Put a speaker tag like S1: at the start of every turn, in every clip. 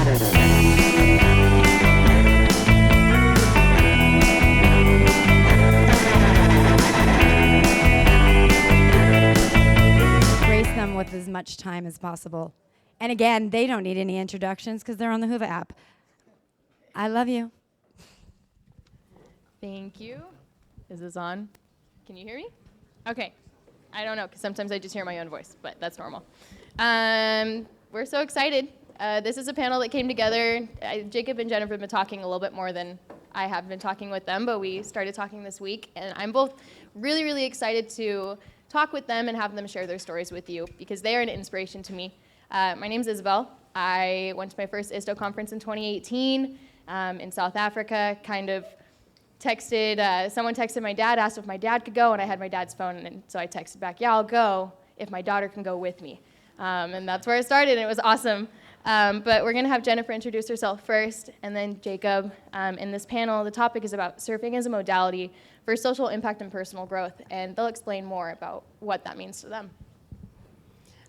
S1: Grace them with as much time as possible. And again, they don't need any introductions because they're on the Hoover app. I love you.
S2: Thank you. Is this on? Can you hear me? Okay. I don't know, because sometimes I just hear my own voice, but that's normal. We're so excited. This is a panel that came together. Jacob and Jennifer have been talking a little bit more than I have been talking with them, but we started talking this week, and I'm both really, really excited to talk with them and have them share their stories with you, because they are an inspiration to me. My name's Isabel. I went to my first ISTO conference in 2018 in South Africa, someone texted my dad, asked if my dad could go, and I had my dad's phone, and so I texted back, yeah, I'll go if my daughter can go with me. And that's where it started, and it was awesome. But we're going to have Jennifer introduce herself first, and then Jacob. In this panel, the topic is about surfing as a modality for social impact and personal growth, and they'll explain more about what that means to them.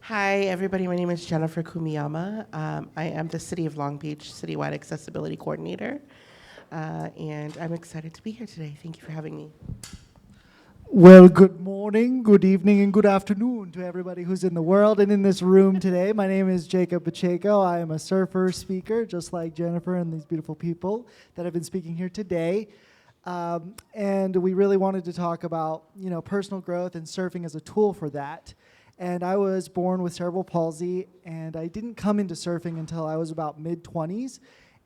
S3: Hi, everybody. My name is Jennifer Kumiyama. I am the City of Long Beach Citywide Accessibility Coordinator, and I'm excited to be here today. Thank you for having me.
S4: Well, good morning, good evening, and good afternoon to everybody who's in the world and in this room today. My name is Jacob Pacheco. I am a surfer speaker, just like Jennifer and these beautiful people that have been speaking here today. And we really wanted to talk about, personal growth and surfing as a tool for that. And I was born with cerebral palsy, and I didn't come into surfing until I was about mid-20s.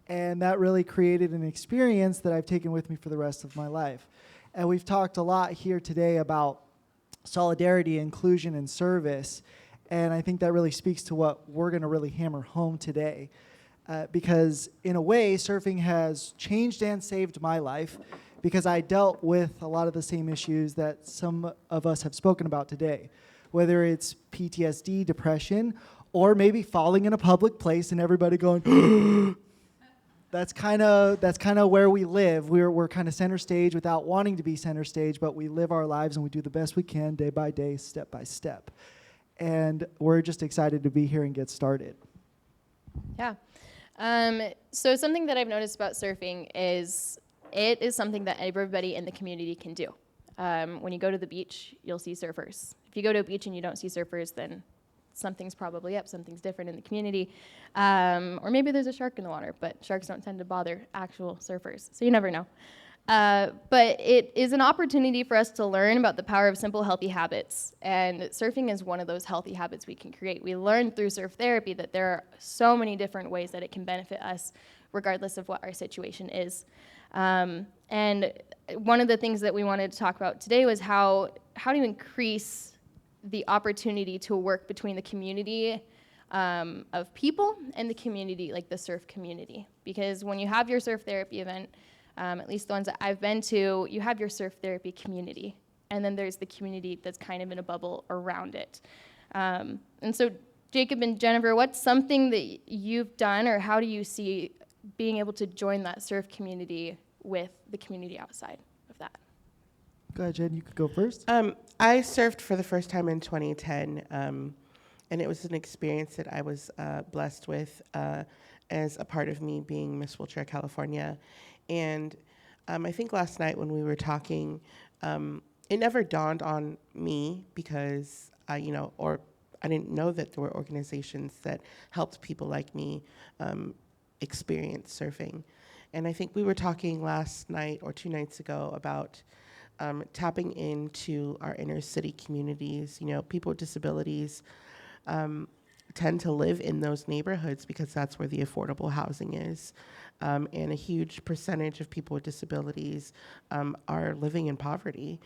S4: And that really created an experience that I've taken with me for the rest of my life. And we've talked a lot here today about solidarity, inclusion, and service. And I think that really speaks to what we're going to really hammer home today. Because in a way, surfing has changed and saved my life, because I dealt with a lot of the same issues that some of us have spoken about today, whether it's PTSD, depression, or maybe falling in a public place and everybody going, That's kind of where we live. We're kind of center stage without wanting to be center stage, but we live our lives and we do the best we can day by day, step by step. And we're just excited to be here and get started.
S2: Yeah. So something that I've noticed about surfing is it is something that everybody in the community can do. When you go to the beach, you'll see surfers. If you go to a beach and you don't see surfers, then something's probably up, something's different in the community. Or maybe there's a shark in the water, but sharks don't tend to bother actual surfers, so you never know. But it is an opportunity for us to learn about the power of simple, healthy habits, and surfing is one of those healthy habits we can create. We learned through surf therapy that there are so many different ways that it can benefit us, regardless of what our situation is. And one of the things that we wanted to talk about today was how to increase the opportunity to work between the community of people and the community, like the surf community. Because when you have your surf therapy event, at least the ones that I've been to, you have your surf therapy community. And then there's the community that's kind of in a bubble around it. And so Jacob and Jennifer, what's something that you've done, or how do you see being able to join that surf community with the community outside of that?
S4: Go ahead, Jen, you could go first.
S3: I surfed for the first time in 2010, and it was an experience that I was blessed with as a part of me being Miss Wheelchair California. And I think last night when we were talking, it never dawned on me because I didn't know that there were organizations that helped people like me experience surfing. And I think we were talking last night or 2 nights ago about tapping into our inner city communities. People with disabilities tend to live in those neighborhoods because that's where the affordable housing is. And a huge percentage of people with disabilities are living in poverty.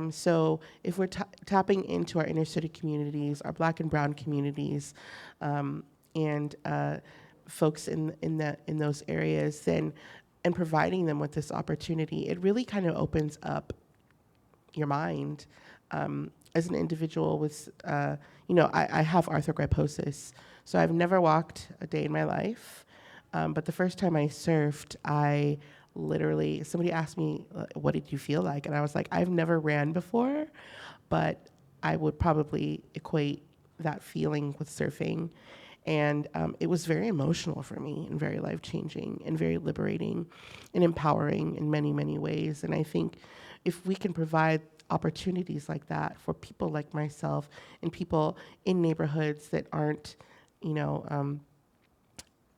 S3: So if we're tapping into our inner city communities, our Black and Brown communities, and folks in those areas, and providing them with this opportunity, it really kind of opens up your mind. As an individual with, I have arthrogryposis, so I've never walked a day in my life. But the first time I surfed, somebody asked me, what did you feel like? And I was like, I've never ran before, but I would probably equate that feeling with surfing. And it was very emotional for me and very life-changing and very liberating and empowering in many, many ways. And I think if we can provide opportunities like that for people like myself and people in neighborhoods that aren't,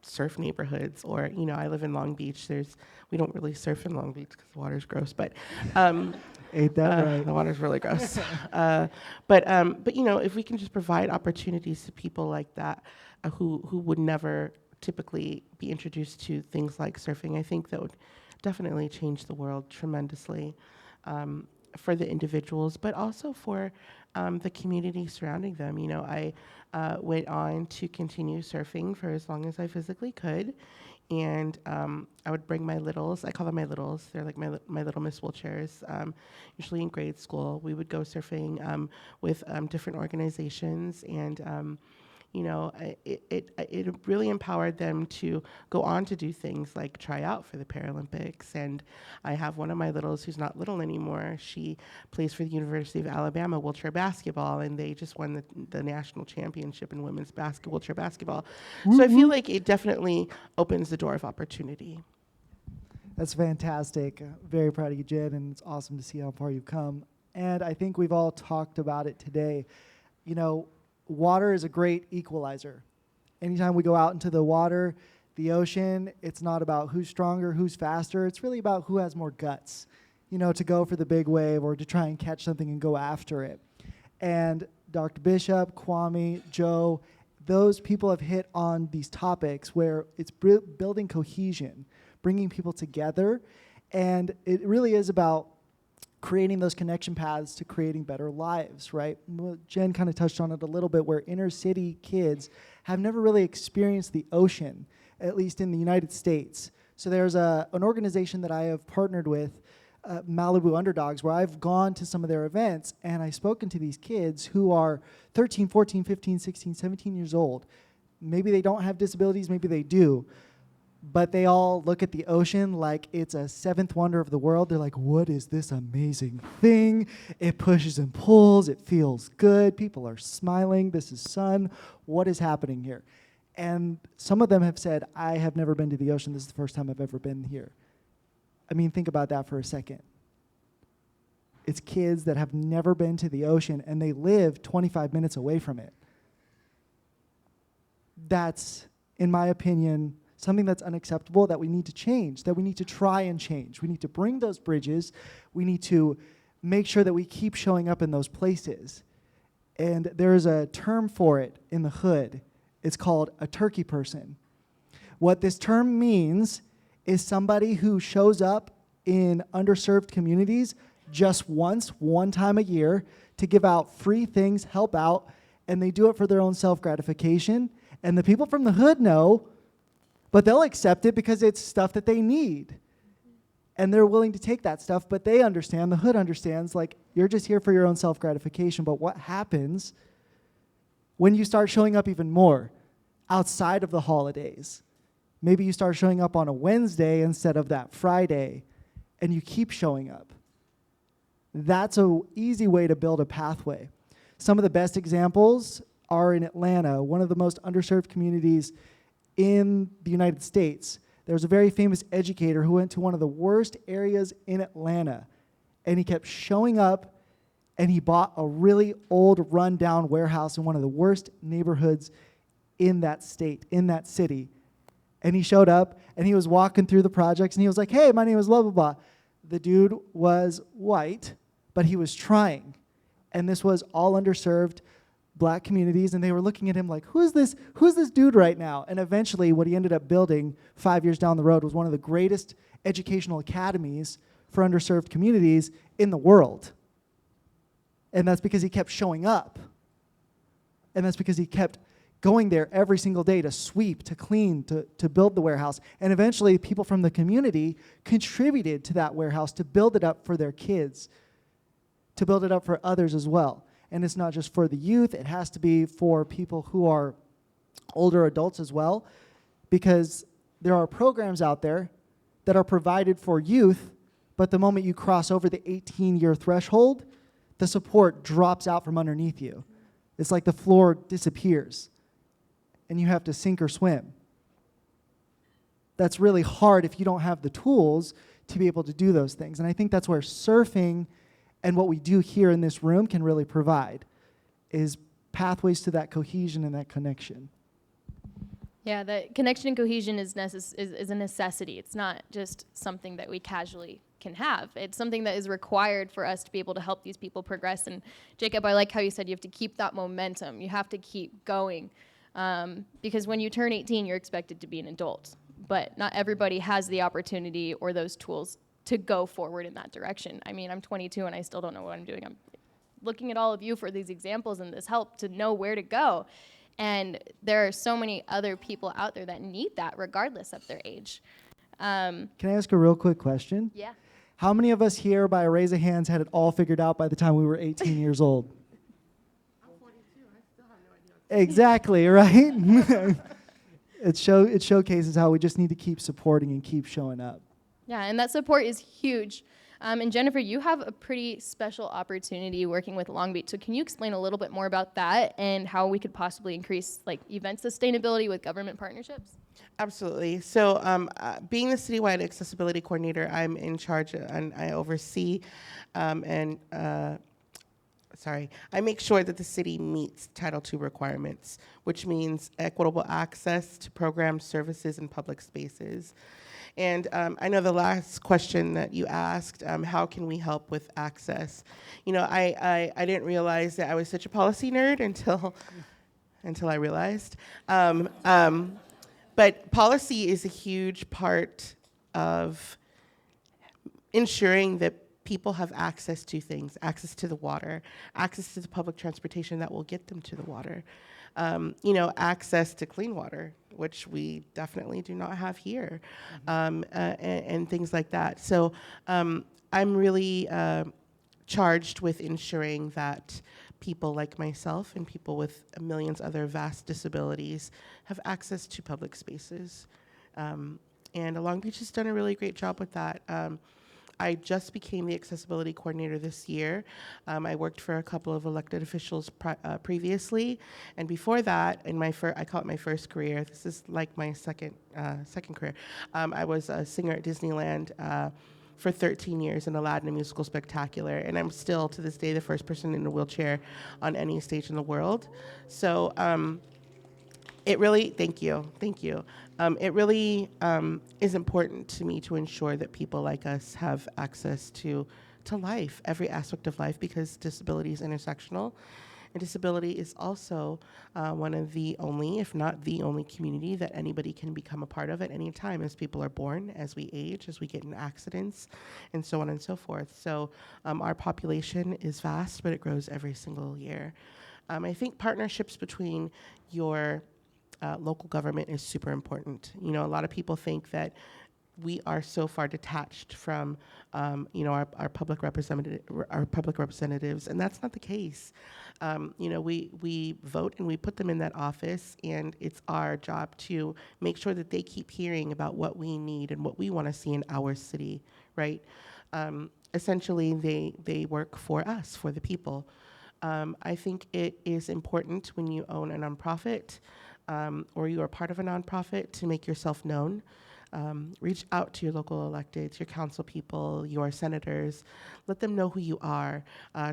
S3: surf neighborhoods, or, I live in Long Beach. We don't really surf in Long Beach because the water's gross, but
S4: Ain't that right?
S3: the water's really gross. But if we can just provide opportunities to people like that who would never typically be introduced to things like surfing, I think that would definitely change the world tremendously for the individuals, but also for the community surrounding them. I went on to continue surfing for as long as I physically could. And I would bring my littles. I call them my littles. They're like my little Miss Wheelchairs. Usually in grade school, we would go surfing with different organizations, and it really empowered them to go on to do things like try out for the Paralympics. And I have one of my littles who's not little anymore. She plays for the University of Alabama wheelchair basketball, and they just won the national championship in women's wheelchair basketball. So I feel like it definitely opens the door of opportunity.
S4: That's fantastic. Very proud of you, Jen, and it's awesome to see how far you've come. And I think we've all talked about it today. Water is a great equalizer. Anytime we go out into the water, the ocean, it's not about who's stronger, who's faster. It's really about who has more guts, to go for the big wave or to try and catch something and go after it. And Dr. Bishop, Kwame, Joe, those people have hit on these topics where it's building cohesion, bringing people together. And it really is about creating those connection paths to creating better lives, right? Well, Jen kind of touched on it a little bit, where inner city kids have never really experienced the ocean, at least in the United States. So there's an organization that I have partnered with, Malibu Underdogs, where I've gone to some of their events, and I've spoken to these kids who are 13, 14, 15, 16, 17 years old. Maybe they don't have disabilities, maybe they do, but they all look at the ocean like it's a seventh wonder of the world. They're like, what is this amazing thing? It pushes and pulls. It feels good. People are smiling. This is sun. What is happening here? And some of them have said, I have never been to the ocean. This is the first time I've ever been here. I mean, think about that for a second. It's kids that have never been to the ocean, and they live 25 minutes away from it. That's, in my opinion, something that's unacceptable, that we need to change, that we need to try and change. We need to bring those bridges. We need to make sure that we keep showing up in those places. And there's a term for it in the hood. It's called a turkey person. What this term means is somebody who shows up in underserved communities just once, one time a year, to give out free things, help out, and they do it for their own self-gratification. And the people from the hood know, but they'll accept it because it's stuff that they need. And they're willing to take that stuff, but they understand, the hood understands, like, you're just here for your own self-gratification. But what happens when you start showing up even more outside of the holidays? Maybe you start showing up on a Wednesday instead of that Friday, and you keep showing up. That's an easy way to build a pathway. Some of the best examples are in Atlanta, one of the most underserved communities in the United States. There's a very famous educator who went to one of the worst areas in Atlanta, and he kept showing up, and he bought a really old, run-down warehouse in one of the worst neighborhoods in that state, in that city. And he showed up, and he was walking through the projects, and he was like, hey, my name is blah, blah, blah. The dude was white, but he was trying. And this was all underserved Black communities, and they were looking at him like, who's this dude right now? And eventually what he ended up building 5 years down the road was one of the greatest educational academies for underserved communities in the world. And that's because he kept showing up. And that's because he kept going there every single day to sweep, to clean, to build the warehouse. And eventually people from the community contributed to that warehouse to build it up for their kids, to build it up for others as well. And it's not just for the youth, it has to be for people who are older adults as well, because there are programs out there that are provided for youth, but the moment you cross over the 18-year threshold, the support drops out from underneath you. It's like the floor disappears. and you have to sink or swim. That's really hard if you don't have the tools to be able to do those things. And I think that's where surfing and what we do here in this room can really provide, is pathways to that cohesion and that connection.
S2: Yeah, that connection and cohesion is a necessity. It's not just something that we casually can have. It's something that is required for us to be able to help these people progress. And Jacob, I like how you said you have to keep that momentum. You have to keep going. Because when you turn 18, you're expected to be an adult. But not everybody has the opportunity or those tools to go forward in that direction. I mean, I'm 22 and I still don't know what I'm doing. I'm looking at all of you for these examples and this help to know where to go. And there are so many other people out there that need that regardless of their age.
S4: Can I ask a real quick question?
S2: Yeah.
S4: How many of us here, by a raise of hands, had it all figured out by the time we were 18 years old?
S3: I'm 42. I still have no idea.
S4: Exactly, right? It showcases how we just need to keep supporting and keep showing up.
S2: Yeah, and that support is huge. And Jennifer, you have a pretty special opportunity working with Long Beach. So can you explain a little bit more about that and how we could possibly increase event sustainability with government partnerships?
S3: Absolutely. So being the citywide accessibility coordinator, I'm in charge and I oversee I make sure that the city meets Title II requirements, which means equitable access to programs, services, and public spaces. And I know the last question that you asked, how can we help with access? You know, I didn't realize that I was such a policy nerd until I realized. But policy is a huge part of ensuring that people have access to things, access to the water, access to the public transportation that will get them to the water, access to clean water, which we definitely do not have here, and things like that. So I'm really charged with ensuring that people like myself and people with millions other vast disabilities have access to public spaces. And Long Beach has done a really great job with that. I just became the accessibility coordinator this year. I worked for a couple of elected officials previously, and before that, in my I call it my first career. This is like my second career. I was a singer at Disneyland for 13 years in Aladdin, a musical spectacular, and I'm still to this day the first person in a wheelchair on any stage in the world. So it really, thank you. It really is important to me to ensure that people like us have access to life, every aspect of life, because disability is intersectional. And disability is also one of the only, if not the only community that anybody can become a part of at any time as people are born, as we age, as we get in accidents, and so on and so forth. So our population is vast, but it grows every single year. I think partnerships between your local government is super important. You know, a lot of people think that we are so far detached from, our public representatives, and that's not the case. We vote and we put them in that office, and it's our job to make sure that they keep hearing about what we need and what we want to see in our city, right? Essentially, they work for us, for the people. I think it is important when you own a nonprofit or you are part of a nonprofit to make yourself known. Reach out to your local electeds, your council people, your senators. Let them know who you are.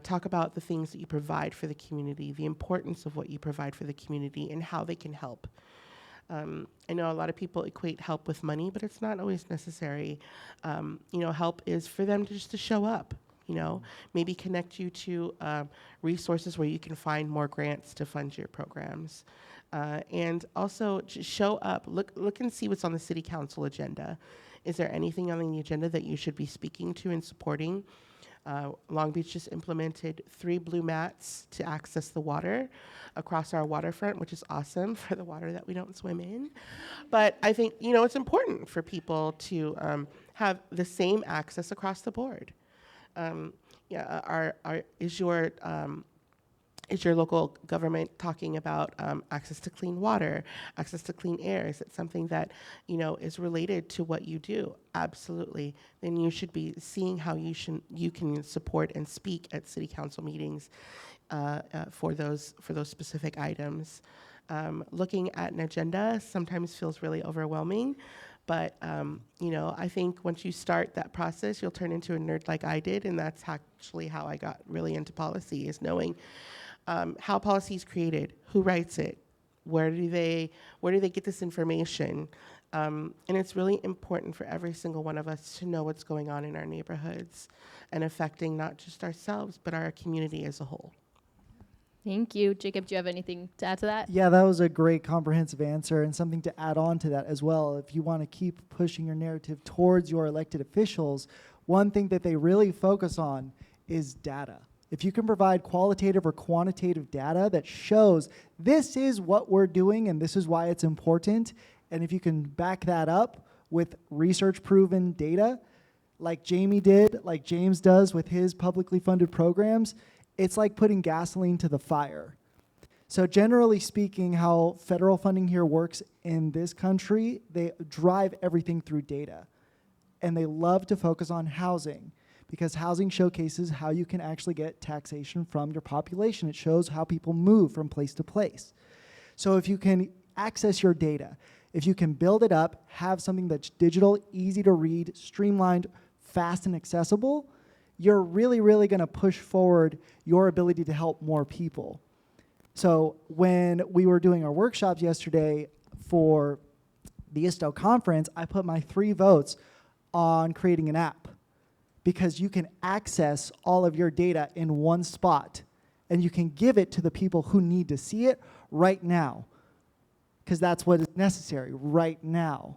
S3: Talk about the things that you provide for the community, the importance of what you provide for the community, and how they can help. I know a lot of people equate help with money, but it's not always necessary. Help is for them just to show up. Maybe connect you to resources where you can find more grants to fund your programs. And also just show up, look and see what's on the city council agenda. Is there anything on the agenda that you should be speaking to and supporting? Long Beach just implemented 3 blue mats to access the water across our waterfront, which is awesome for the water that we don't swim in. But I think, it's important for people to have the same access across the board. Is your local government talking about access to clean water, access to clean air? Is it something that is related to what you do? Absolutely. Then you should be seeing how you can support and speak at city council meetings for those specific items. Looking at an agenda sometimes feels really overwhelming. But, I think once you start that process, you'll turn into a nerd like I did. And that's actually how I got really into policy, is knowing how policy is created, who writes it, where do they get this information. And it's really important for every single one of us to know what's going on in our neighborhoods and affecting not just ourselves, but our community as a whole.
S2: Thank you. Jacob, do you have anything to add to that?
S4: Yeah, that was a great comprehensive answer, and something to add on to that as well. If you want to keep pushing your narrative towards your elected officials, one thing that they really focus on is data. If you can provide qualitative or quantitative data that shows this is what we're doing and this is why it's important, and if you can back that up with research-proven data, like Jamie did, like James does with his publicly funded programs, it's like putting gasoline to the fire. So generally speaking, how federal funding here works in this country, they drive everything through data. And they love to focus on housing, because housing showcases how you can actually get taxation from your population. It shows how people move from place to place. So if you can access your data, if you can build it up, have something that's digital, easy to read, streamlined, fast and accessible, you're really, really going to push forward your ability to help more people. So when we were doing our workshops yesterday for the ISTO conference, I put my 3 votes on creating an app, because you can access all of your data in one spot, and you can give it to the people who need to see it right now, because that's what is necessary right now.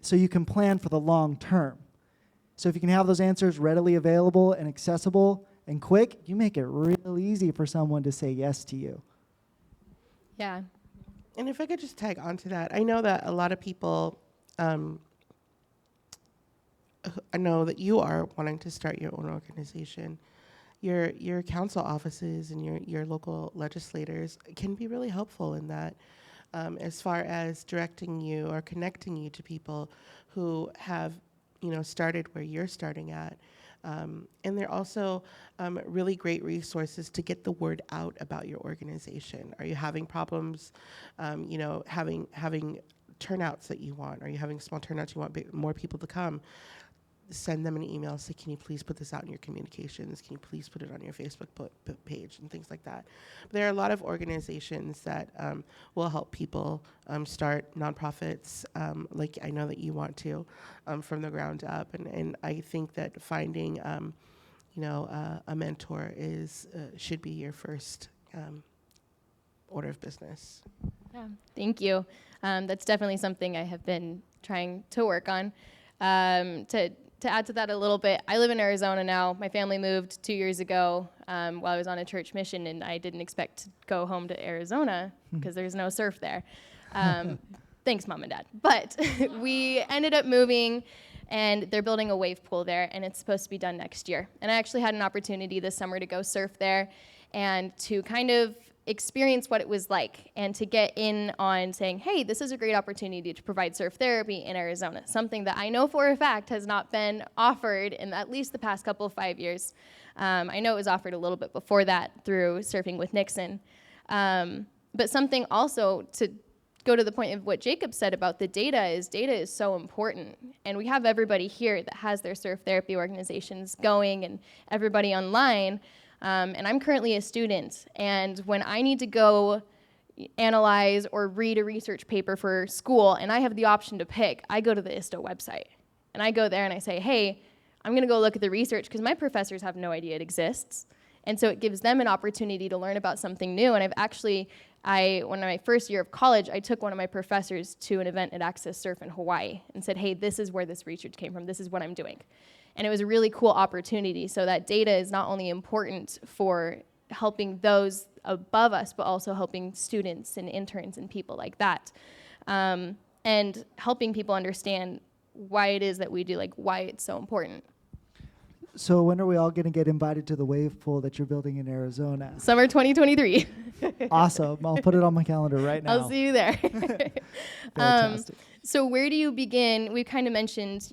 S4: So you can plan for the long term. So if you can have those answers readily available and accessible and quick, you make it real easy for someone to say yes to you.
S2: Yeah.
S3: And if I could just tag onto that, I know that a lot of people, I know that you are wanting to start your own organization. Your council offices and your local legislators can be really helpful in that, as far as directing you or connecting you to people who have started where you're starting at. And they're also really great resources to get the word out about your organization. Are you having problems, having turnouts that you want? Are you having small turnouts you want more people to come? Send them an email, say, can you please put this out in your communications? Can you please put it on your Facebook page and things like that? But there are a lot of organizations that will help people start nonprofits, like I know that you want to, from the ground up. And I think that finding, a mentor should be your first order of business.
S2: Yeah, thank you. That's definitely something I have been trying to work on. To add to that a little bit, I live in Arizona now. My family moved 2 years ago while I was on a church mission, and I didn't expect to go home to Arizona because there's no surf there. Thanks, Mom and Dad. But we ended up moving, and they're building a wave pool there, and it's supposed to be done next year. And I actually had an opportunity this summer to go surf there and to kind of experience what it was like, and to get in on saying, hey, this is a great opportunity to provide surf therapy in Arizona, something that I know for a fact has not been offered in at least the past 5 years. I know it was offered a little bit before that through Surfing with Nixon. But something also to go to the point of what Jacob said about the data is so important. And we have everybody here that has their surf therapy organizations going, and everybody online. And I'm currently a student, and when I need to go analyze or read a research paper for school, and I have the option to pick, I go to the ISTO website. And I go there and I say, hey, I'm going to go look at the research, because my professors have no idea it exists. And so it gives them an opportunity to learn about something new. And when in my first year of college, I took one of my professors to an event at Access Surf in Hawaii and said, hey, this is where this research came from. This is what I'm doing. And it was a really cool opportunity. So that data is not only important for helping those above us, but also helping students and interns and people like that. And helping people understand why it is that we do, like why it's so important.
S4: So when are we all going to get invited to the wave pool that you're building in Arizona?
S2: Summer 2023.
S4: Awesome. I'll put it on my calendar right now.
S2: I'll see you there.
S4: Fantastic.
S2: So where do you begin? We kind of mentioned,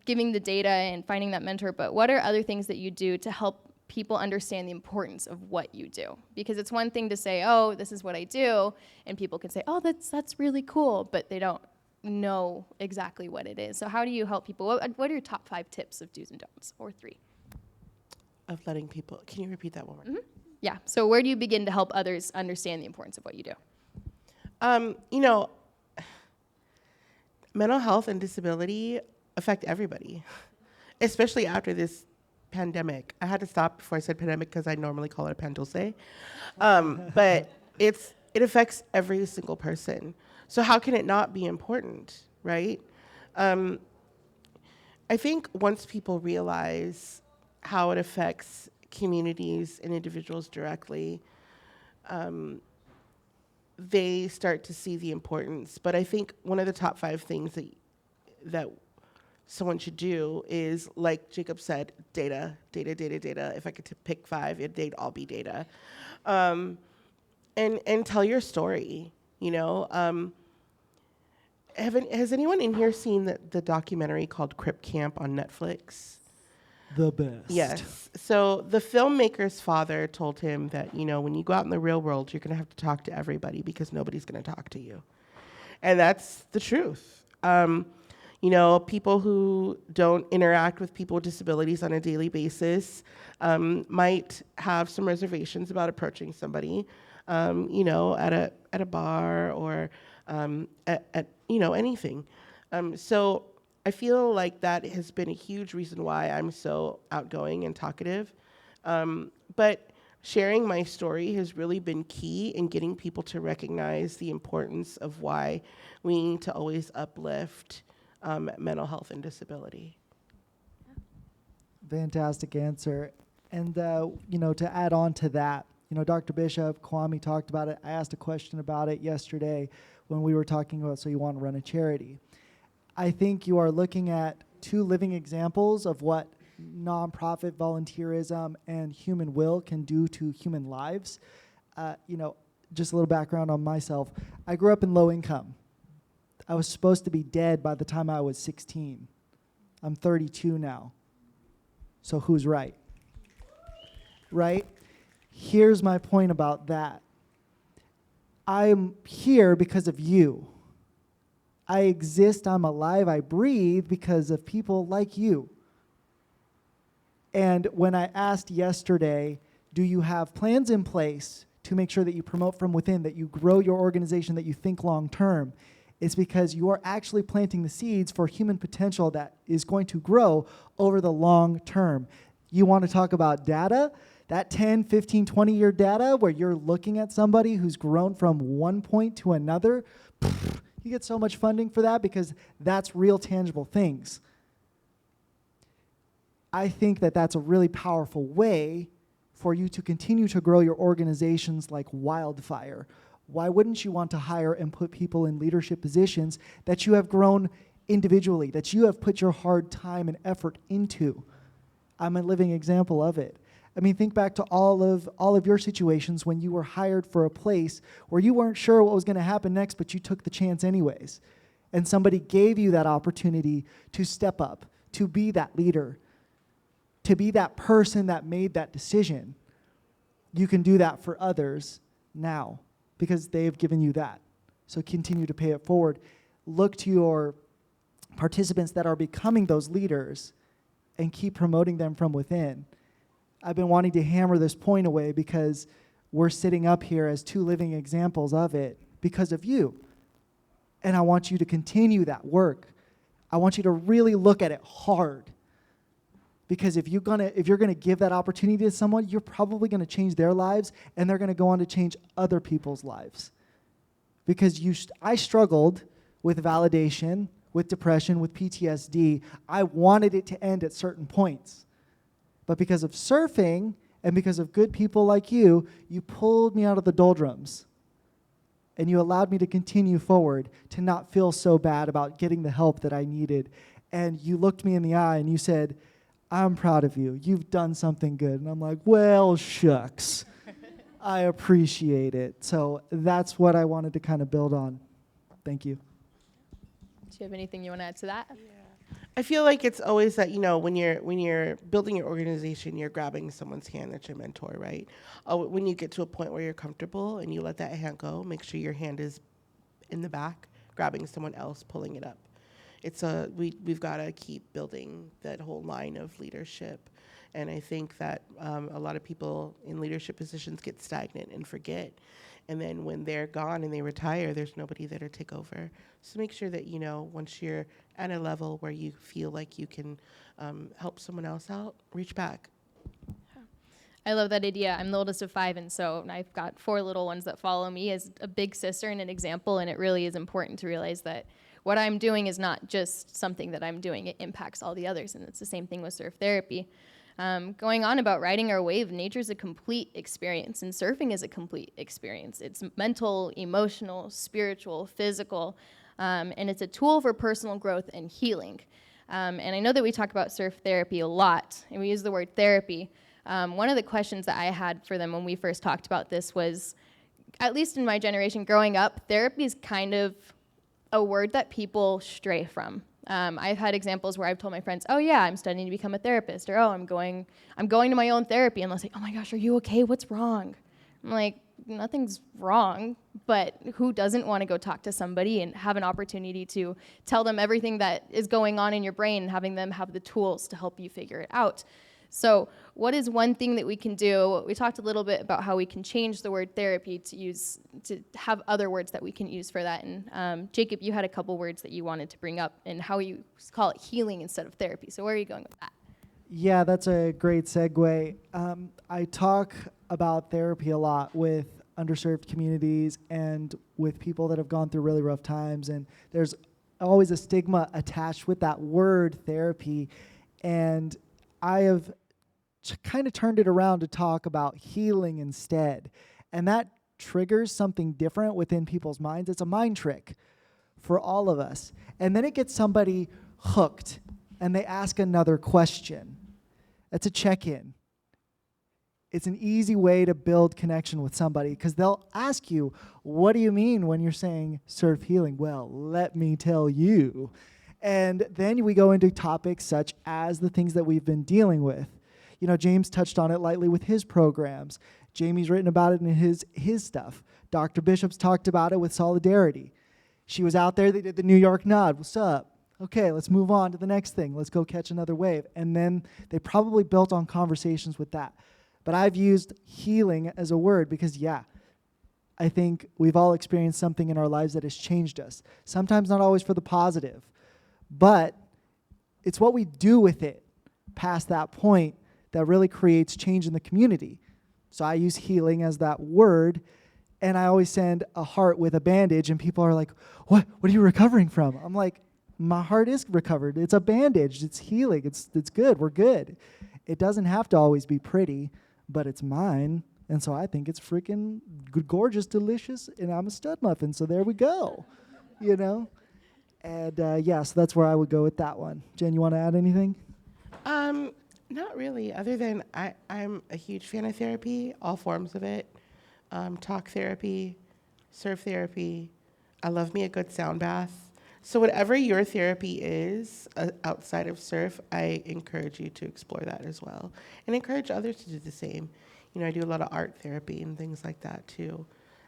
S2: giving the data and finding that mentor, but what are other things that you do to help people understand the importance of what you do. Because it's one thing to say, oh, this is what I do, and people can say, oh, that's really cool, but they don't know exactly what it is. So how do you help people? What are your top 5 tips of do's and don'ts, or 3?
S3: Of letting people, can you repeat that one more time?
S2: Yeah, so where do you begin to help others understand the importance of what you do?
S3: You know, mental health and disability affect everybody, especially after this pandemic. I had to stop before I said pandemic because I normally call it a pandose. But it affects every single person. So how can it not be important, right? I think once people realize how it affects communities and individuals directly, they start to see the importance. But I think one of the top 5 things that someone should do is, like Jacob said, data. If I could pick 5, they'd all be data. And tell your story, you know. Has anyone in here seen the documentary called Crip Camp on Netflix?
S4: The best.
S3: Yes. So the filmmaker's father told him that, you know, when you go out in the real world, you're going to have to talk to everybody because nobody's going to talk to you. And that's the truth. You know, people who don't interact with people with disabilities on a daily basis might have some reservations about approaching somebody, you know, at a bar or at you know, anything. So I feel like that has been a huge reason why I'm so outgoing and talkative. But sharing my story has really been key in getting people to recognize the importance of why we need to always uplift mental health and disability.
S4: Fantastic answer. And, you know, to add on to that, you know, Dr. Bishop, Kwame talked about it. I asked a question about it yesterday when we were talking about, so you want to run a charity. I think you are looking at 2 living examples of what nonprofit volunteerism and human will can do to human lives. You know, just a little background on myself. I grew up in low income. I was supposed to be dead by the time I was 16. I'm 32 now. So who's right? Right? Here's my point about that. I'm here because of you. I exist, I'm alive, I breathe because of people like you. And when I asked yesterday, do you have plans in place to make sure that you promote from within, that you grow your organization, that you think long term? It's because you are actually planting the seeds for human potential that is going to grow over the long term. You want to talk about data? That 10, 15, 20-year data where you're looking at somebody who's grown from one point to another, you get so much funding for that because that's real tangible things. I think that that's a really powerful way for you to continue to grow your organizations like wildfire. Why wouldn't you want to hire and put people in leadership positions that you have grown individually, that you have put your hard time and effort into? I'm a living example of it. I mean, think back to all of your situations when you were hired for a place where you weren't sure what was going to happen next, but you took the chance anyways. And somebody gave you that opportunity to step up, to be that leader, to be that person that made that decision. You can do that for others now because they've given you that. So continue to pay it forward. Look to your participants that are becoming those leaders and keep promoting them from within. I've been wanting to hammer this point away because we're sitting up here as 2 living examples of it because of you. And I want you to continue that work. I want you to really look at it hard. Because if you're gonna give that opportunity to someone, you're probably gonna change their lives, and they're gonna go on to change other people's lives. Because I struggled with validation, with depression, with PTSD. I wanted it to end at certain points. But because of surfing and because of good people like you, you pulled me out of the doldrums. And you allowed me to continue forward, to not feel so bad about getting the help that I needed. And you looked me in the eye and you said, I'm proud of you. You've done something good. And I'm like, well, shucks. I appreciate it. So that's what I wanted to kind of build on. Thank you.
S2: Do you have anything you want to add to that?
S3: I feel like it's always that, when you're building your organization, you're grabbing someone's hand that's your mentor, right? Oh, when you get to a point where you're comfortable and you let that hand go, make sure your hand is in the back, grabbing someone else, pulling it up. We've got to keep building that whole line of leadership, and I think that a lot of people in leadership positions get stagnant and forget, and then when they're gone and they retire, there's nobody there to take over. So make sure that once you're at a level where you feel like you can help someone else out, reach back.
S2: I love that idea. I'm the oldest of 5, and so I've got 4 little ones that follow me as a big sister and an example, and it really is important to realize that what I'm doing is not just something that I'm doing. It impacts all the others, and it's the same thing with surf therapy. Going on about riding our wave, nature's a complete experience, and surfing is a complete experience. It's mental, emotional, spiritual, physical, and it's a tool for personal growth and healing. And I know that we talk about surf therapy a lot, and we use the word therapy. One of the questions that I had for them when we first talked about this was, at least in my generation growing up, therapy is kind of a word that people stray from. I've had examples where I've told my friends, oh yeah, I'm studying to become a therapist, or oh, I'm going to my own therapy, and they'll say, oh my gosh, are you okay? What's wrong? I'm like, nothing's wrong, but who doesn't want to go talk to somebody and have an opportunity to tell them everything that is going on in your brain and having them have the tools to help you figure it out? So what is one thing that we can do? We talked a little bit about how we can change the word therapy to have other words that we can use for that. And Jacob, you had a couple words that you wanted to bring up and how you call it healing instead of therapy. So where are you going with that?
S4: Yeah, that's a great segue. I talk about therapy a lot with underserved communities and with people that have gone through really rough times. And there's always a stigma attached with that word therapy. And I have kind of turned it around to talk about healing instead. And that triggers something different within people's minds. It's a mind trick for all of us. And then it gets somebody hooked and they ask another question. That's a check-in. It's an easy way to build connection with somebody because they'll ask you, what do you mean when you're saying surf healing? Well, let me tell you. And then we go into topics such as the things that we've been dealing with. James touched on it lightly with his programs. Jamie's written about it in his stuff. Dr. Bishop's talked about it with Solidarity. She was out there, they did the New York nod. What's up? Okay, let's move on to the next thing. Let's go catch another wave. And then they probably built on conversations with that. But I've used healing as a word because, I think we've all experienced something in our lives that has changed us. Sometimes not always for the positive. But it's what we do with it past that point that really creates change in the community. So I use healing as that word, and I always send a heart with a bandage, and people are like, what are you recovering from? I'm like, my heart is recovered. It's a bandage. It's healing. It's good. We're good. It doesn't have to always be pretty, but it's mine, and so I think it's freaking good, gorgeous, delicious, and I'm a stud muffin, so there we go, And so that's where I would go with that one. Jen, you want to add anything?
S3: Not really, other than I'm a huge fan of therapy, all forms of it. Talk therapy, surf therapy. I love me a good sound bath. So whatever your therapy is outside of surf, I encourage you to explore that as well. And encourage others to do the same. I do a lot of art therapy and things like that too.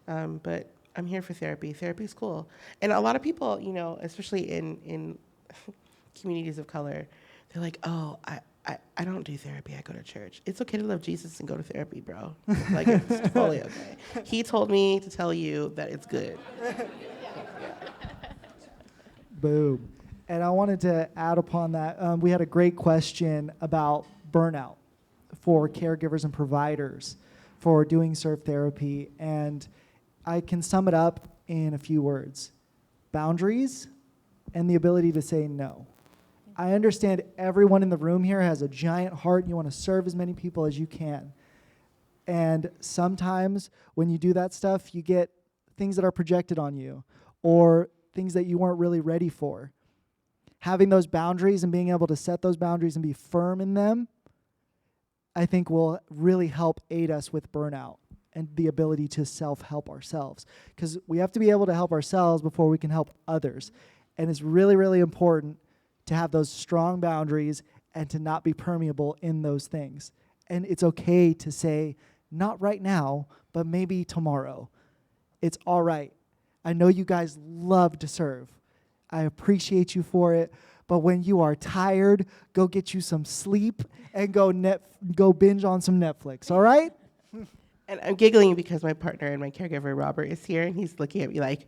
S3: But I'm here for therapy. Therapy's cool. And a lot of people, especially in communities of color, they're like, oh, I don't do therapy. I go to church. It's okay to love Jesus and go to therapy, bro. Like, it's totally okay. He told me to tell you that it's good.
S4: Boom. And I wanted to add upon that. We had a great question about burnout for caregivers and providers for doing surf therapy. And I can sum it up in a few words: boundaries and the ability to say no. I understand everyone in the room here has a giant heart and you want to serve as many people as you can. And sometimes when you do that stuff, you get things that are projected on you or things that you weren't really ready for. Having those boundaries and being able to set those boundaries and be firm in them, I think will really help aid us with burnout and the ability to self-help ourselves. Because we have to be able to help ourselves before we can help others. And it's really, really important to have those strong boundaries and to not be permeable in those things. And it's okay to say, not right now, but maybe tomorrow. It's all right. I know you guys love to serve. I appreciate you for it. But when you are tired, go get you some sleep and go binge on some Netflix, all right?
S3: And I'm giggling because my partner and my caregiver, Robert, is here, and he's looking at me like,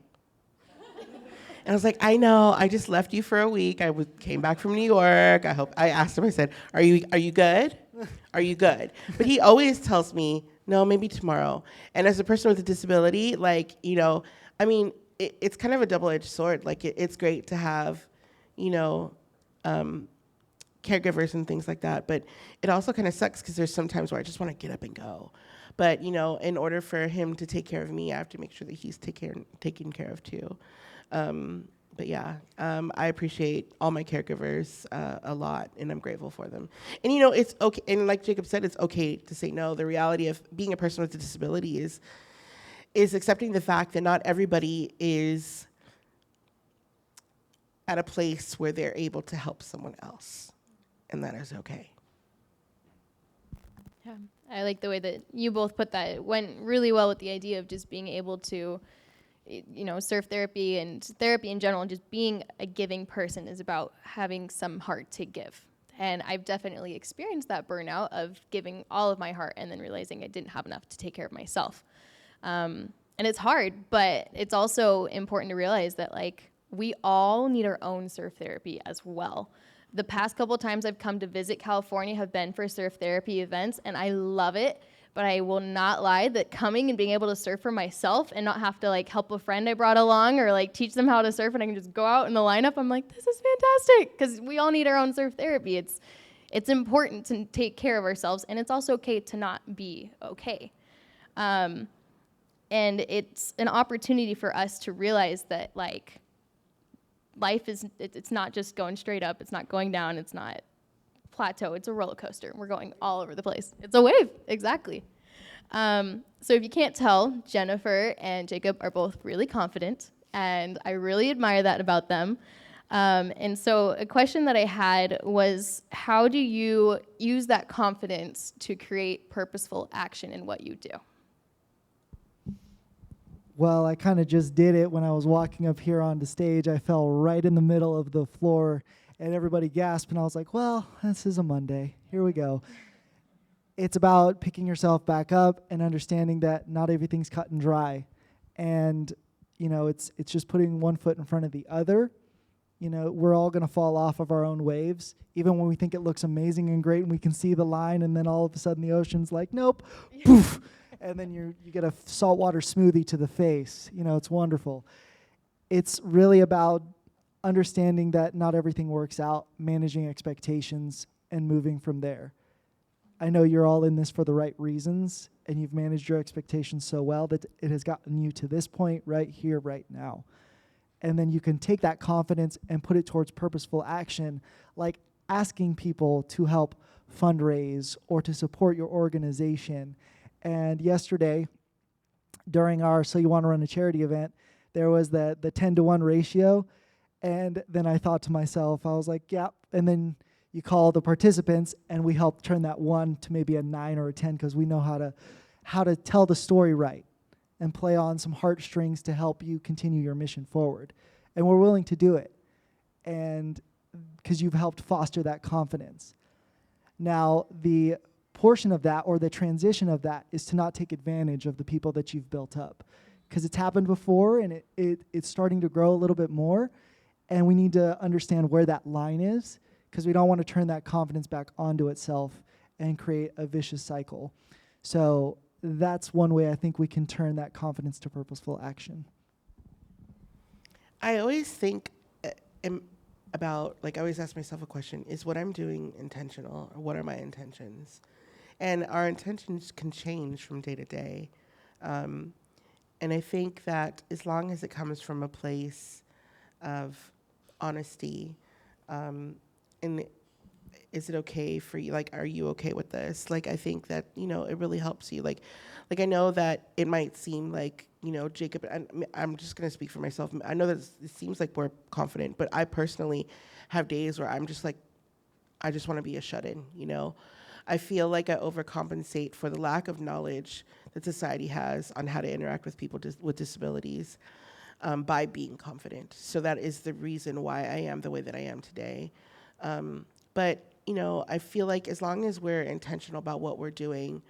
S3: and I was like, I know, I just left you for a week. Came back from New York. I asked him, I said, are you good? Are you good? But he always tells me, no, maybe tomorrow. And as a person with a disability, like, I mean, it's kind of a double-edged sword. Like, it's great to have, caregivers and things like that. But it also kind of sucks because there's some times where I just want to get up and go. But, in order for him to take care of me, I have to make sure that he's taken care of too. But yeah, I appreciate all my caregivers a lot, and I'm grateful for them. And it's okay, and like Jacob said, it's okay to say no. The reality of being a person with a disability is accepting the fact that not everybody is at a place where they're able to help someone else, and that is okay.
S2: Yeah, I like the way that you both put that. It went really well with the idea of just being able to, surf therapy and therapy in general, just being a giving person is about having some heart to give. And I've definitely experienced that burnout of giving all of my heart and then realizing I didn't have enough to take care of myself. And it's hard, but it's also important to realize that, like, we all need our own surf therapy as well. The past couple times I've come to visit California have been for surf therapy events, and I love it. But I will not lie that coming and being able to surf for myself and not have to like help a friend I brought along or like teach them how to surf and I can just go out in the lineup, I'm like, this is fantastic, because we all need our own surf therapy. It's important to take care of ourselves, and it's also okay to not be okay. And it's an opportunity for us to realize that, like, life it's not just going straight up, it's not going down, it's not plateau, it's a roller coaster. We're going all over the place. It's a wave, exactly. So if you can't tell, Jennifer and Jacob are both really confident, and I really admire that about them. And so a question that I had was, how do you use that confidence to create purposeful action in what you do?
S4: Well, I kind of just did it when I was walking up here onto stage. I fell right in the middle of the floor, and everybody gasped, and I was like, well, this is a Monday. Here we go. It's about picking yourself back up and understanding that not everything's cut and dry. And, it's just putting one foot in front of the other. We're all going to fall off of our own waves, even when we think it looks amazing and great and we can see the line, and then all of a sudden the ocean's like, nope, poof. And then you get a saltwater smoothie to the face. It's wonderful. It's really about understanding that not everything works out, managing expectations, and moving from there. I know you're all in this for the right reasons, and you've managed your expectations so well that it has gotten you to this point right here, right now. And then you can take that confidence and put it towards purposeful action, like asking people to help fundraise or to support your organization. And yesterday, during our So You Want to Run a Charity event, there was the 10-to-1 ratio. And then I thought to myself, I was like, yeah. And then you call the participants, and we help turn that 1 to maybe a 9 or a 10, because we know how to tell the story right and play on some heartstrings to help you continue your mission forward. And we're willing to do it, and because you've helped foster that confidence. Now, the portion of that, or the transition of that, is to not take advantage of the people that you've built up, because it's happened before, and it's starting to grow a little bit more, and we need to understand where that line is, because we don't want to turn that confidence back onto itself and create a vicious cycle. So that's one way I think we can turn that confidence to purposeful action.
S3: I always think about, like, I always ask myself a question: is what I'm doing intentional, or what are my intentions? And our intentions can change from day to day. And I think that as long as it comes from a place of honesty, and is it okay for you? Like, are you okay with this? Like, I think that, it really helps you. Like I know that it might seem like, Jacob, and I'm just going to speak for myself. I know that it seems like we're confident, but I personally have days where I'm just like, I just want to be a shut-in, I feel like I overcompensate for the lack of knowledge that society has on how to interact with people with disabilities by being confident. So that is the reason why I am the way that I am today. But, I feel like as long as we're intentional about what we're doing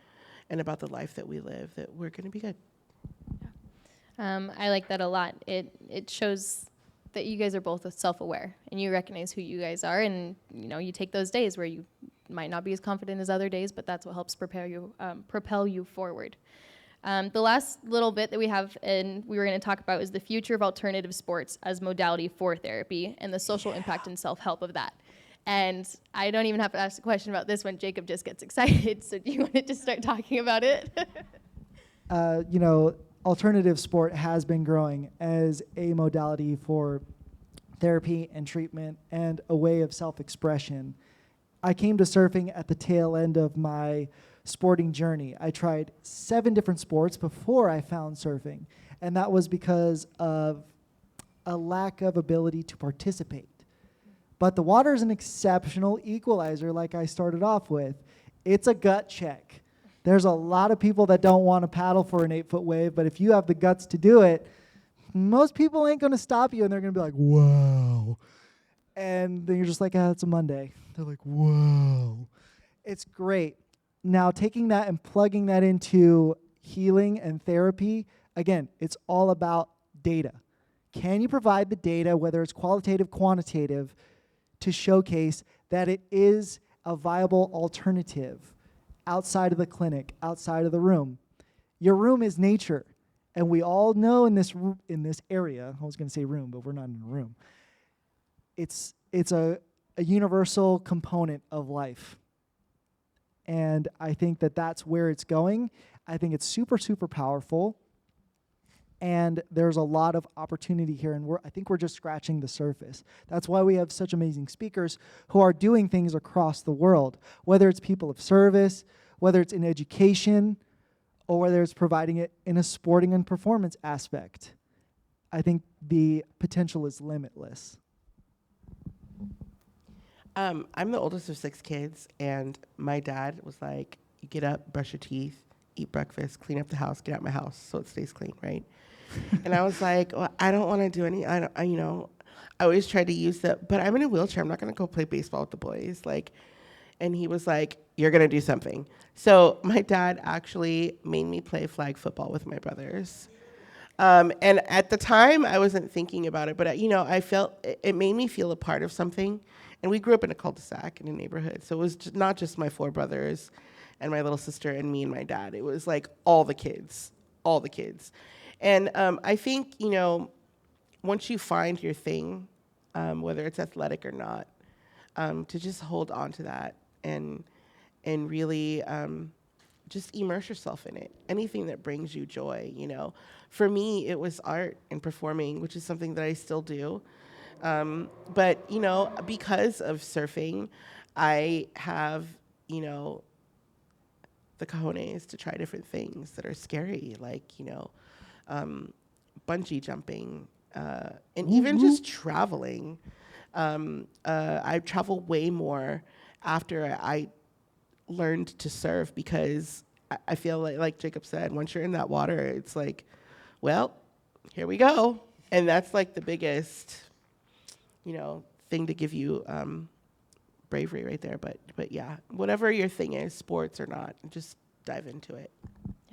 S3: and about the life that we live, that we're going to be good.
S2: I like that a lot. It shows that you guys are both self-aware and you recognize who you guys are, and you take those days where you might not be as confident as other days, but that's what helps propel you forward. The last little bit that we have and we were going to talk about is the future of alternative sports as modality for therapy and the social impact and self-help of that. And I don't even have to ask a question about this when Jacob just gets excited. So do you want to just start talking about it?
S4: Alternative sport has been growing as a modality for therapy and treatment and a way of self-expression. I came to surfing at the tail end of my sporting journey. I tried 7 different sports before I found surfing, and that was because of a lack of ability to participate. But the water is an exceptional equalizer, like I started off with. It's a gut check. There's a lot of people that don't want to paddle for an 8-foot wave, but if you have the guts to do it, most people ain't going to stop you, and they're going to be like, wow. And then you're just like, it's a Monday. They're like, whoa. It's great. Now, taking that and plugging that into healing and therapy, again, it's all about data. Can you provide the data, whether it's qualitative, quantitative, to showcase that it is a viable alternative outside of the clinic, outside of the room? Your room is nature. And we all know in this area, I was going to say room, but we're not in a room. It's a universal component of life. And I think that that's where it's going. I think it's super, super powerful. And there's a lot of opportunity here, and I think we're just scratching the surface. That's why we have such amazing speakers who are doing things across the world, whether it's people of service, whether it's in education, or whether it's providing it in a sporting and performance aspect. I think the potential is limitless.
S3: I'm the oldest of 6 kids, and my dad was like, you get up, brush your teeth, eat breakfast, clean up the house, get out my house so it stays clean, right? And I was like, well, I don't want to do any, I always tried to use but I'm in a wheelchair. I'm not going to go play baseball with the boys. And he was like, you're going to do something. So my dad actually made me play flag football with my brothers. And at the time, I wasn't thinking about it, but I felt it made me feel a part of something. And we grew up in a cul-de-sac in a neighborhood, so it was not just my 4 brothers and my little sister and me and my dad. It was like all the kids. And I think once you find your thing, whether it's athletic or not, to just hold on to that and really just immerse yourself in it. Anything that brings you joy, For me, it was art and performing, which is something that I still do. But, because of surfing, I have, the cojones to try different things that are scary, like, bungee jumping, and even just traveling. I travel way more after I learned to surf because I feel like Jacob said, once you're in that water, it's like, well, here we go. And that's like the biggest, thing to give you bravery right there. But yeah, whatever your thing is, sports or not, just dive into it.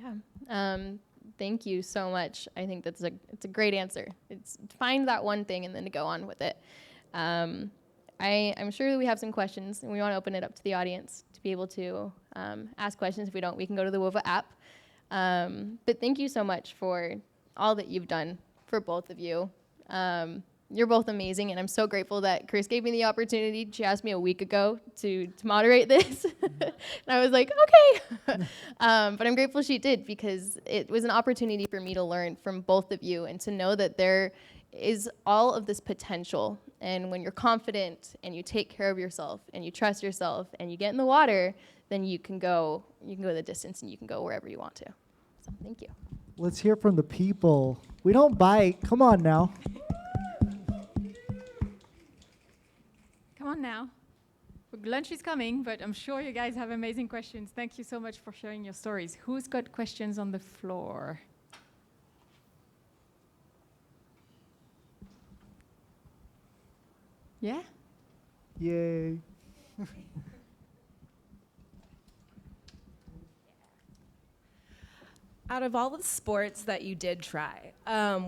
S2: Yeah. Thank you so much. I think it's a great answer. It's find that one thing and then to go on with it. I'm sure we have some questions, and we want to open it up to the audience to be able to ask questions. If we don't, we can go to the WOVA app. But thank you so much for all that you've done for both of you. You're both amazing, and I'm so grateful that Chris gave me the opportunity. She asked me a week ago to moderate this, and I was like, okay. But I'm grateful she did, because it was an opportunity for me to learn from both of you and to know that there is all of this potential. And when you're confident and you take care of yourself and you trust yourself and you get in the water, then you can go the distance and you can go wherever you want to. So thank you.
S4: Let's hear from the people. We don't bite. Come on now.
S5: Come on now. Lunch is coming, but I'm sure you guys have amazing questions. Thank you so much for sharing your stories. Who's got questions on the floor? Yeah?
S4: Yay.
S6: Out of all the sports that you did try,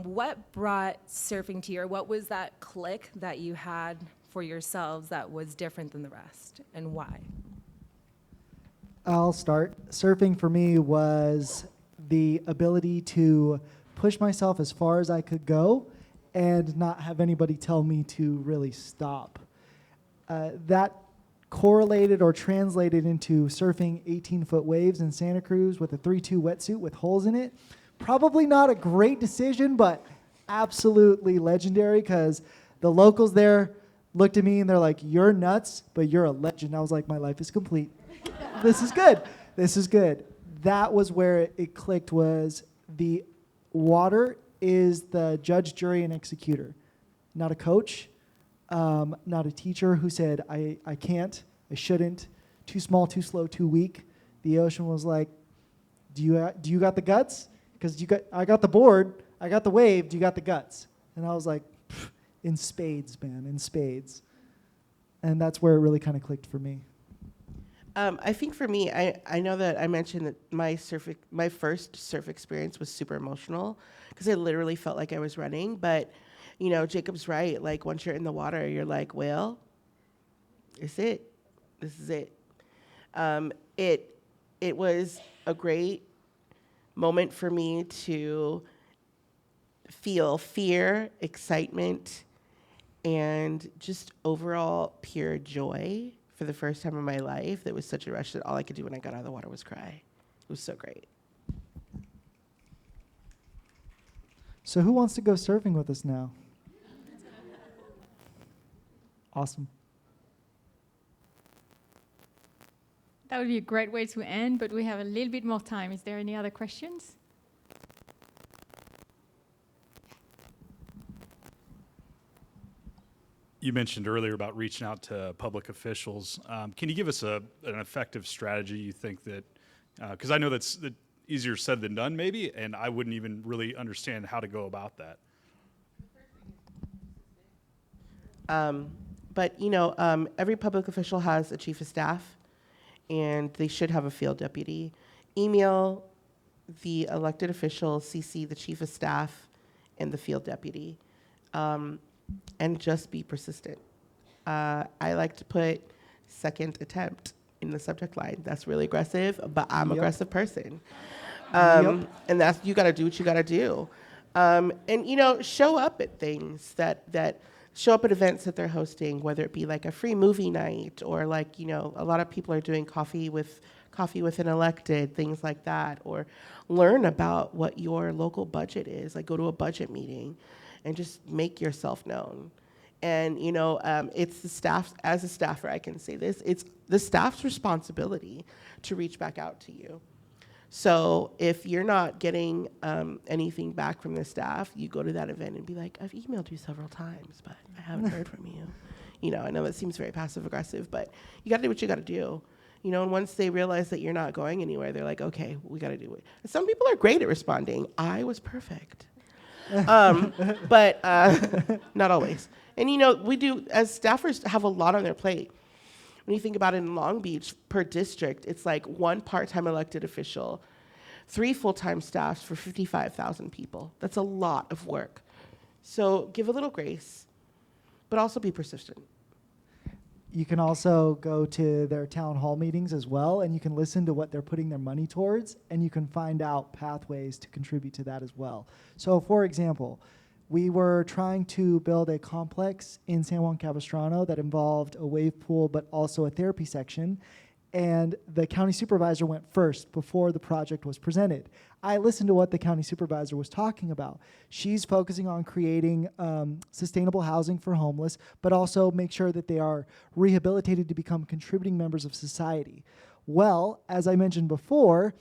S6: what brought surfing to you, or what was that click that you had for yourselves that was different than the rest, and why?
S4: I'll start. Surfing for me was the ability to push myself as far as I could go and not have anybody tell me to really stop. That correlated or translated into surfing 18-foot waves in Santa Cruz with a 3-2 wetsuit with holes in it. Probably not a great decision, but absolutely legendary, because the locals there looked at me and they're like, "You're nuts, but you're a legend." I was like, my life is complete. This is good. This is good. That was where it clicked, was the water is the judge, jury, and executor. Not a coach, not a teacher who said, I can't, I shouldn't, too small, too slow, too weak. The ocean was like, do you got the guts? Because I got the board, I got the wave, do you got the guts? And I was like, in spades, man, in spades. And that's where it really kind of clicked for me.
S3: I think for me, I know that I mentioned that my first surf experience was super emotional because I literally felt like I was running. But, you know, Jacob's right. Like, once you're in the water, you're like, well, it's it. This is it. It was a great moment for me to feel fear, excitement, and just overall pure joy for the first time in my life. That was such a rush that all I could do when I got out of the water was cry. It was so great.
S4: So who wants to go surfing with us now? Awesome.
S5: That would be a great way to end, but we have a little bit more time. Is there any other questions?
S7: You mentioned earlier about reaching out to public officials. Can you give us an effective strategy you think that, because I know that's easier said than done maybe, and I wouldn't even really understand how to go about that.
S3: But, you know, every public official has a chief of staff, and they should have a field deputy. Email the elected official, CC the chief of staff, and the field deputy. And just be persistent. I like to put second attempt in the subject line. That's really aggressive, but I'm an aggressive person. And that's, you gotta do what you gotta do. And, you know, show up at things that show up at events that they're hosting, whether it be like a free movie night or like, you know, a lot of people are doing coffee with an elected, things like that, or learn about what your local budget is, like go to a budget meeting and just make yourself known. And, you know, it's the staff, as a staffer, I can say this, it's the staff's responsibility to reach back out to you. So if you're not getting anything back from the staff, you go to that event and be like, I've emailed you several times, but I haven't heard from you. You know, I know that seems very passive aggressive, but you gotta do what you gotta do. You know, and once they realize that you're not going anywhere, they're like, okay, we gotta do it. And some people are great at responding. I was perfect. But not always. And, you know, we do, as staffers, have a lot on their plate. When you think about it in Long Beach, per district, it's like 1 part-time elected official, 3 full-time staffs for 55,000 people. That's a lot of work. So give a little grace, but also be persistent.
S4: You can also go to their town hall meetings as well, and you can listen to what they're putting their money towards, and you can find out pathways to contribute to that as well. So, for example, we were trying to build a complex in San Juan Capistrano that involved a wave pool, but also a therapy section. And the county supervisor went first before the project was presented. I listened to what the county supervisor was talking about. She's focusing on creating sustainable housing for homeless, but also make sure that they are rehabilitated to become contributing members of society. Well, as I mentioned before,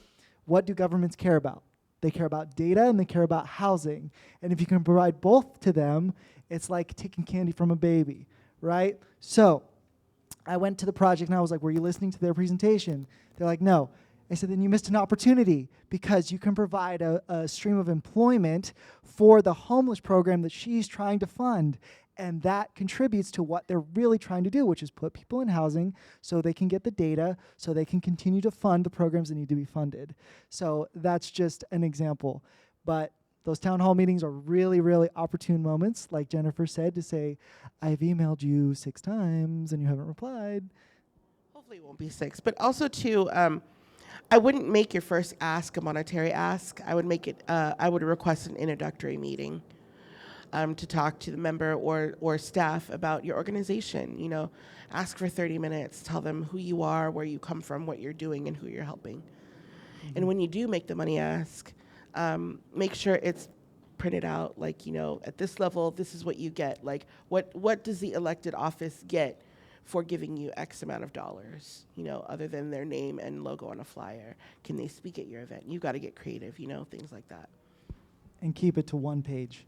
S4: what do governments care about? They care about data and they care about housing. And if you can provide both to them, it's like taking candy from a baby, right? So I went to the project and I was like, were you listening to their presentation? They're like, no. I said, then you missed an opportunity because you can provide a stream of employment for the homeless program that she's trying to fund. And that contributes to what they're really trying to do, which is put people in housing so they can get the data, so they can continue to fund the programs that need to be funded. So that's just an example. But those town hall meetings are really, really opportune moments, like Jennifer said, to say, I've emailed you 6 times and you haven't replied.
S3: Hopefully it won't be 6. But also, too, I wouldn't make your first ask a monetary ask. I would make it, I would request an introductory meeting to talk to the member or staff about your organization. You know, ask for 30 minutes, tell them who you are, where you come from, what you're doing, and who you're helping. And when you do make the money ask, make sure it's printed out, like, you know, at this level, this is what you get. Like, what does the elected office get for giving you X amount of dollars, you know, other than their name and logo on a flyer? Can they speak at your event? You've got to get creative, you know, things like that.
S4: And keep it to 1 page.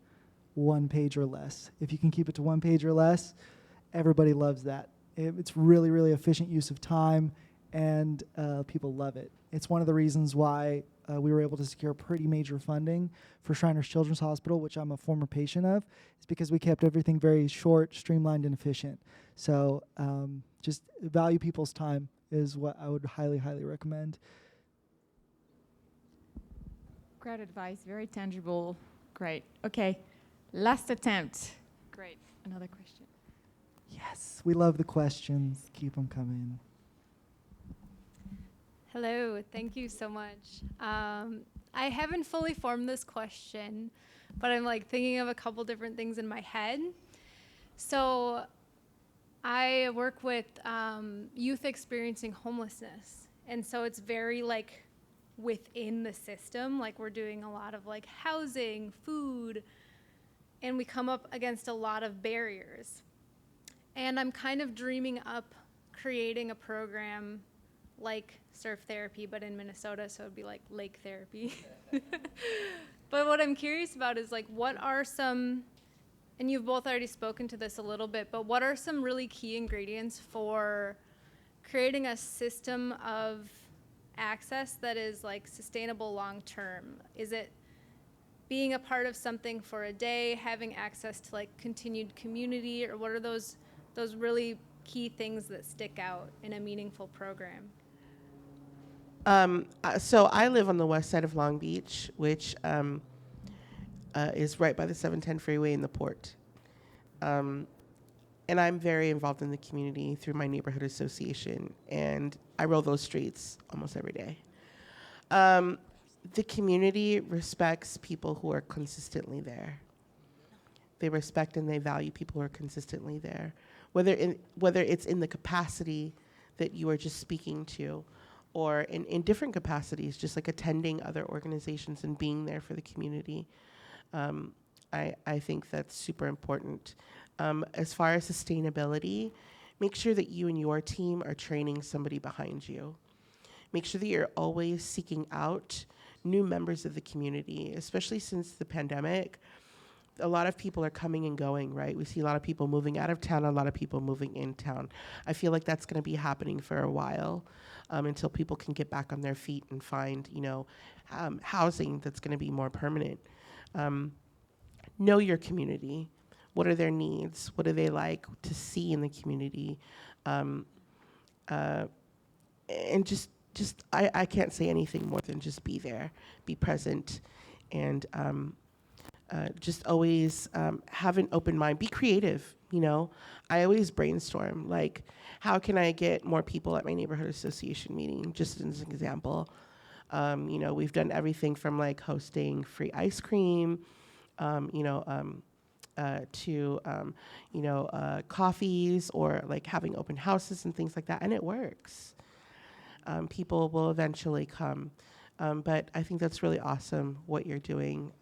S4: 1 page or less. If you can keep it to 1 page or less, everybody loves that. It's really, really efficient use of time, and people love it. It's one of the reasons why we were able to secure pretty major funding for Shriners Children's Hospital, which I'm a former patient of. It's because we kept everything very short, streamlined, and efficient. So just value people's time is what I would highly, highly recommend.
S5: Great advice, very tangible. Great. Okay, last attempt. Great. Another question.
S4: Yes, we love the questions. Keep them coming.
S8: Hello, thank you so much. I haven't fully formed this question, but I'm like thinking of a couple different things in my head. So I work with youth experiencing homelessness. And so it's very like within the system, like we're doing a lot of like housing, food, and we come up against a lot of barriers. And I'm kind of dreaming up creating a program like surf therapy, but in Minnesota, so it'd be like lake therapy. But what I'm curious about is like, what are some, and you've both already spoken to this a little bit, but what are some really key ingredients for creating a system of access that is like sustainable long term? Is it being a part of something for a day, having access to like continued community, or what are those really key things that stick out in a meaningful program?
S3: So I live on the west side of Long Beach, which is right by the 710 freeway in the port. And I'm very involved in the community through my neighborhood association, and I roll those streets almost every day. The community respects people who are consistently there. They respect and they value people who are consistently there, whether it's in the capacity that you are just speaking to, or in different capacities, just like attending other organizations and being there for the community. I think that's super important. As far as sustainability, make sure that you and your team are training somebody behind you. Make sure that you're always seeking out new members of the community, especially since the pandemic. A lot of people are coming and going, right? We see a lot of people moving out of town, a lot of people moving in town. I feel like that's going to be happening for a while until people can get back on their feet and find, housing that's going to be more permanent. Know your community. What are their needs? What do they like to see in the community? And just I can't say anything more than just be there, be present, and just always have an open mind. Be creative, I always brainstorm, like, how can I get more people at my neighborhood association meeting, just as an example. We've done everything from, like, hosting free ice cream, to coffees, or, like, having open houses and things like that, and it works. People will eventually come. But I think that's really awesome what you're doing.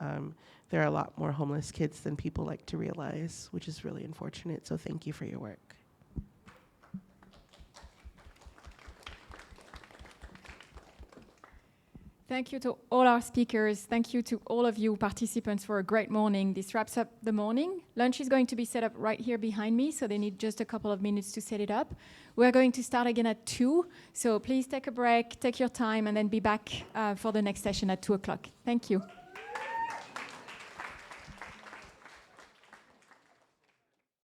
S3: There are a lot more homeless kids than people like to realize, which is really unfortunate. So thank you for your work.
S5: Thank you to all our speakers. Thank you to all of you participants for a great morning. This wraps up the morning. Lunch is going to be set up right here behind me, so they need just a couple of minutes to set it up. We're going to start again at 2, so please take a break, take your time, and then be back for the next session at 2 o'clock. Thank you.